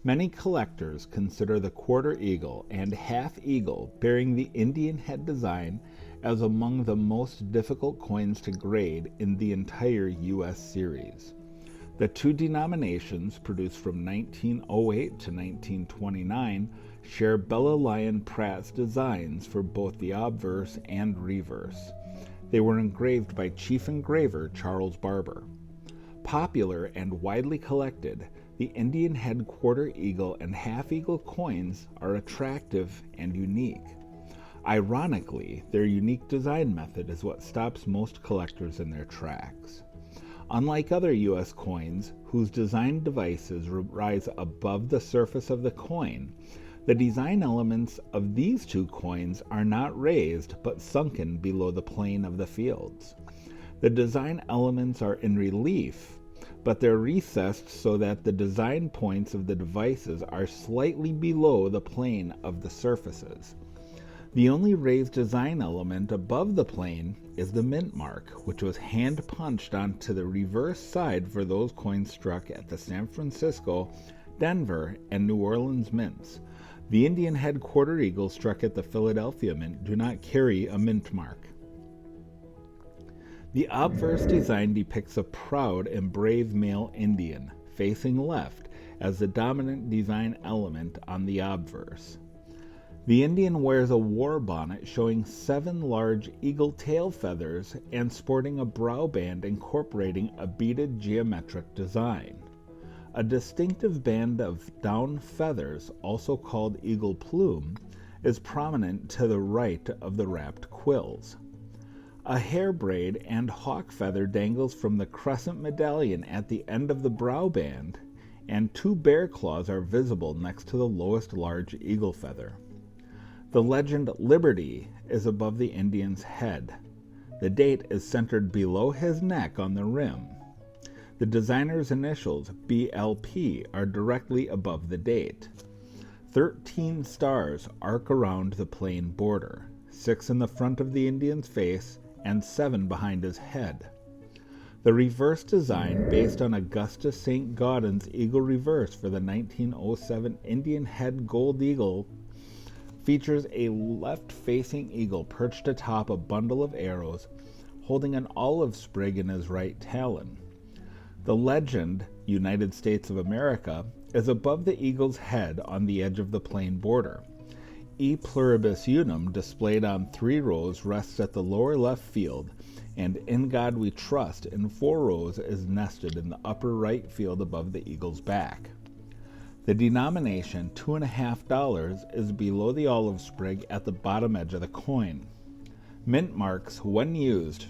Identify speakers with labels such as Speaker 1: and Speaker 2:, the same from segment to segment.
Speaker 1: Many collectors consider the quarter eagle and half eagle bearing the Indian head design as among the most difficult coins to grade in the entire U.S. series. The two denominations, produced from 1908 to 1929, share Bella Lyon Pratt's designs for both the obverse and reverse. They were engraved by chief engraver Charles Barber. Popular and widely collected, the Indian head quarter eagle and half eagle coins are attractive and unique. Ironically, their unique design method is what stops most collectors in their tracks. Unlike other U.S. coins, whose design devices rise above the surface of the coin, the design elements of these two coins are not raised but sunken below the plane of the fields. The design elements are in relief, but they're recessed so that the design points of the devices are slightly below the plane of the surfaces. The only raised design element above the plane is the mint mark, which was hand punched onto the reverse side for those coins struck at the San Francisco, Denver, and New Orleans mints. The Indian head quarter eagles struck at the Philadelphia mint do not carry a mint mark. The obverse design depicts a proud and brave male Indian, facing left, as the dominant design element on the obverse. The Indian wears a war bonnet showing 7 large eagle tail feathers and sporting a brow band incorporating a beaded geometric design. A distinctive band of down feathers, also called eagle plume, is prominent to the right of the wrapped quills. A hair braid and hawk feather dangles from the crescent medallion at the end of the brow band, and 2 bear claws are visible next to the lowest large eagle feather. The legend Liberty is above the Indian's head. The date is centered below his neck on the rim. The designer's initials, BLP, are directly above the date. 13 stars arc around the plain border, 6 in the front of the Indian's face and 7 behind his head. The reverse design, based on Augustus St. Gaudens's eagle reverse for the 1907 Indian head gold eagle, features a left-facing eagle perched atop a bundle of arrows, holding an olive sprig in his right talon. The legend, United States of America, is above the eagle's head on the edge of the plain border. E pluribus unum, displayed on 3 rows, rests at the lower left field, and In God We Trust in 4 rows is nested in the upper right field above the eagle's back. The denomination, $2.50, is below the olive sprig at the bottom edge of the coin. Mint marks, when used,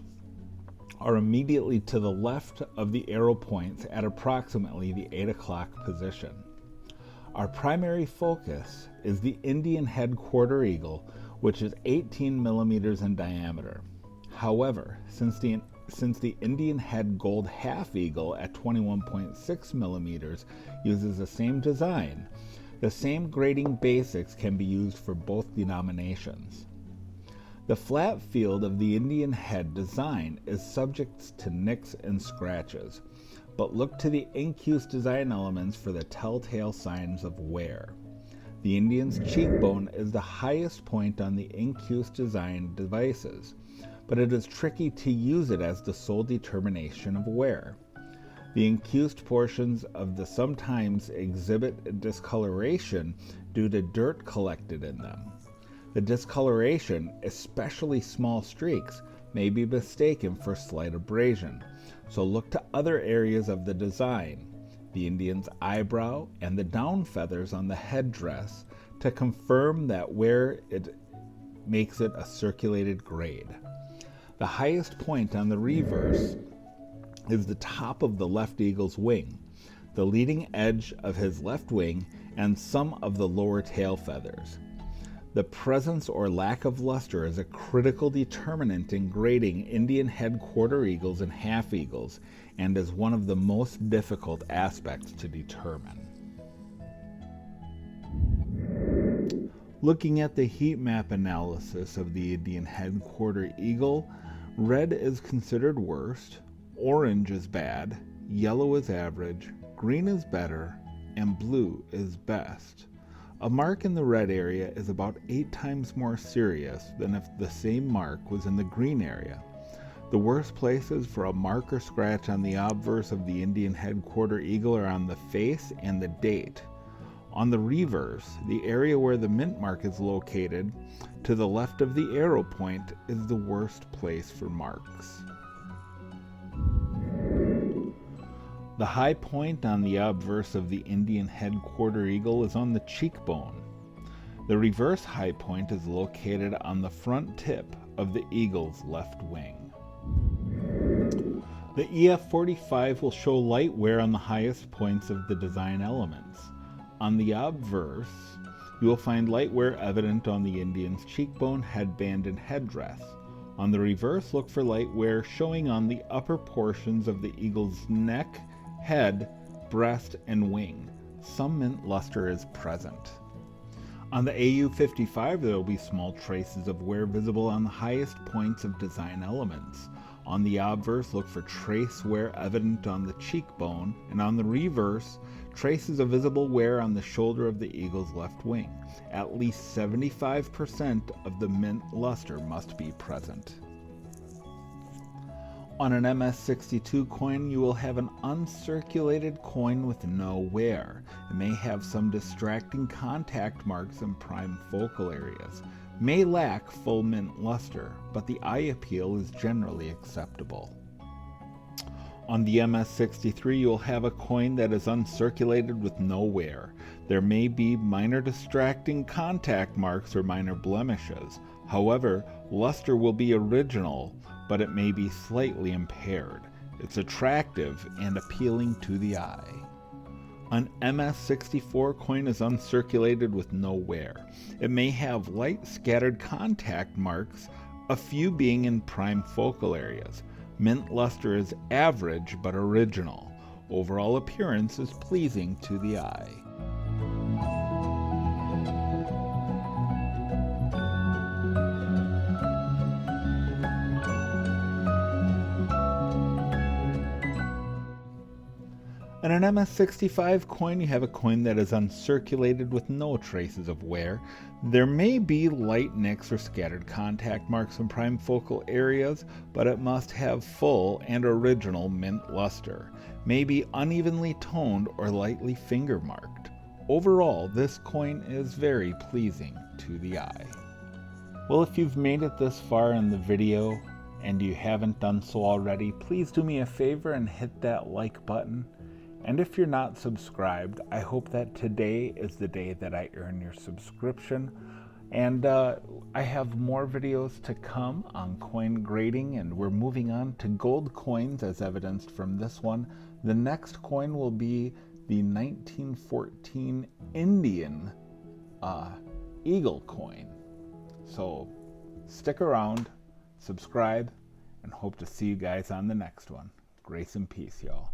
Speaker 1: are immediately to the left of the arrow points at approximately the 8 o'clock position. Our primary focus is the Indian head quarter eagle, which is 18 millimeters in diameter. However, since the Indian head gold half eagle at 21.6 millimeters uses the same design, the same grading basics can be used for both denominations. The flat field of the Indian head design is subject to nicks and scratches, but look to the Incuse design elements for the telltale signs of wear. The Indian's cheekbone is the highest point on the Incuse design devices, but it is tricky to use it as the sole determination of wear. The incused portions of the sometimes exhibit discoloration due to dirt collected in them. The discoloration, especially small streaks, may be mistaken for slight abrasion, so look to other areas of the design, the Indian's eyebrow and the down feathers on the headdress, to confirm that where it makes it a circulated grade. The highest point on the reverse is the top of the left eagle's wing, the leading edge of his left wing, and some of the lower tail feathers. The presence or lack of luster is a critical determinant in grading Indian head quarter eagles and half eagles, and is one of the most difficult aspects to determine. Looking at the heat map analysis of the Indian head quarter eagle, red is considered worst, orange is bad, yellow is average, green is better, and blue is best. A mark in the red area is about 8 times more serious than if the same mark was in the green area. The worst places for a mark or scratch on the obverse of the Indian headquarter eagle are on the face and the date. On the reverse, the area where the mint mark is located, to the left of the arrow point, is the worst place for marks. The high point on the obverse of the Indian headquarter eagle is on the cheekbone. The reverse high point is located on the front tip of the eagle's left wing. The EF-45 will show light wear on the highest points of the design elements. On the obverse, you will find light wear evident on the Indian's cheekbone, headband, and headdress. On the reverse, look for light wear showing on the upper portions of the eagle's neck, head, breast, and wing. Some mint luster is present. On the AU-55, there will be small traces of wear visible on the highest points of design elements. On the obverse, look for trace wear evident on the cheekbone, and on the reverse, traces of visible wear on the shoulder of the eagle's left wing. At least 75% of the mint luster must be present. On an MS-62 coin, you will have an uncirculated coin with no wear. It may have some distracting contact marks in prime focal areas. May lack full mint luster, but the eye appeal is generally acceptable. On the MS-63, you will have a coin that is uncirculated with no wear. There may be minor distracting contact marks or minor blemishes. However, luster will be original, but it may be slightly impaired. It's attractive and appealing to the eye. An MS-64 coin is uncirculated with no wear. It may have light scattered contact marks, a few being in prime focal areas. Mint luster is average but original. Overall appearance is pleasing to the eye. In an MS-65 coin, you have a coin that is uncirculated with no traces of wear. There may be light nicks or scattered contact marks in prime focal areas, but it must have full and original mint luster. May be unevenly toned or lightly finger marked. Overall, this coin is very pleasing to the eye. Well, if you've made it this far in the video and you haven't done so already, please do me a favor and hit that like button. And if you're not subscribed, I hope that today is the day that I earn your subscription. And I have more videos to come on coin grading, and we're moving on to gold coins as evidenced from this one. The next coin will be the 1914 Indian eagle coin. So stick around, subscribe, and hope to see you guys on the next one. Grace and peace, y'all.